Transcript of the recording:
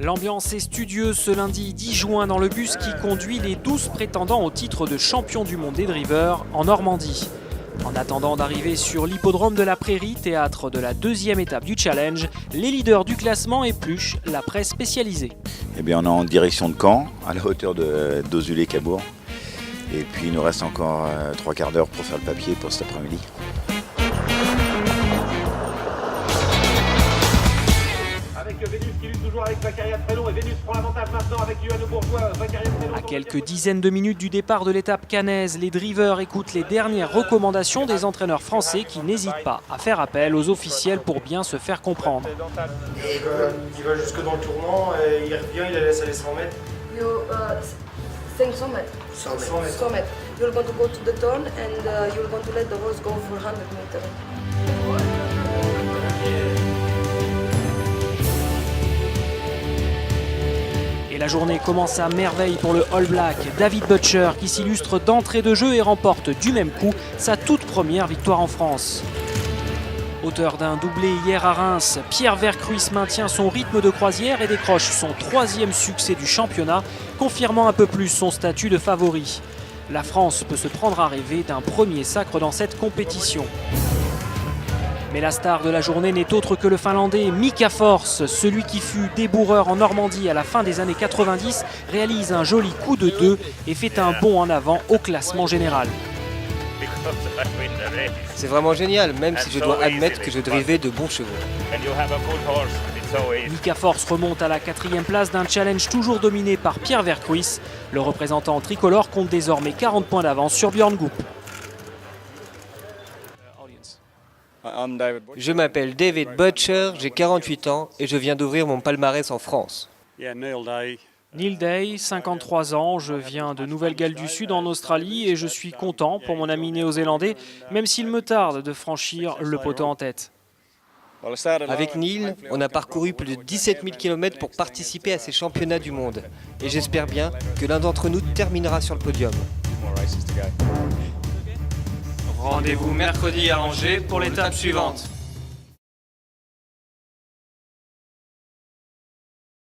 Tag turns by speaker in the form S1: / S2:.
S1: L'ambiance est studieuse ce lundi 10 juin dans le bus qui conduit les 12 prétendants au titre de champion du monde des drivers en Normandie. En attendant d'arriver sur l'hippodrome de la Prairie, théâtre de la deuxième étape du challenge, les leaders du classement épluchent la presse spécialisée.
S2: Eh bien, on est en direction de Caen, à la hauteur d'Ozulé-Cabourg. Et puis il nous reste encore 3 quarts d'heure pour faire le papier pour cet après-midi.
S3: Avec Vénus qui lutte toujours avec Vaccaria Trelon et Vénus prend l'avantage maintenant avec Yoann Bourgeois. Vaccaria Trelon.
S1: À quelques dizaines de minutes du départ de l'étape caennaise, les drivers écoutent les dernières recommandations des entraîneurs français qui n'hésitent pas à faire appel aux officiels pour bien se faire comprendre.
S4: Il va jusque dans le tournant, et il revient, il laisse aller 100 mètres.
S5: 500 mètres.
S4: 100 mètres.
S5: 100 mètres. You're going to go to the turn and you're going to let the horse go for 100 meters.
S1: Et la journée commence à merveille pour le All Black. David Butcher qui s'illustre d'entrée de jeu et remporte du même coup sa toute première victoire en France. Auteur d'un doublé hier à Reims, Pierre Vercruys maintient son rythme de croisière et décroche son 3e succès du championnat, confirmant un peu plus son statut de favori. La France peut se prendre à rêver d'un premier sacre dans cette compétition. Mais la star de la journée n'est autre que le Finlandais Mika Force. Celui qui fut débourreur en Normandie à la fin des années 90 réalise un joli coup de 2 et fait un bond en avant au classement général.
S6: C'est vraiment génial, même si je dois admettre que je drivais de bons chevaux.
S1: Mika Force remonte à la 4e place d'un challenge toujours dominé par Pierre Vercruys. Le représentant tricolore compte désormais 40 points d'avance sur Björn Goop.
S6: Je m'appelle David Butcher, j'ai 48 ans et je viens d'ouvrir mon palmarès en France.
S1: Neil Day, 53 ans, je viens de Nouvelle-Galles du Sud en Australie et je suis content pour mon ami néo-zélandais, même s'il me tarde de franchir le poteau en tête.
S6: Avec Neil, on a parcouru plus de 17 000 km pour participer à ces championnats du monde. Et j'espère bien que l'un d'entre nous terminera sur le podium.
S1: Rendez-vous mercredi à Angers pour l'étape suivante.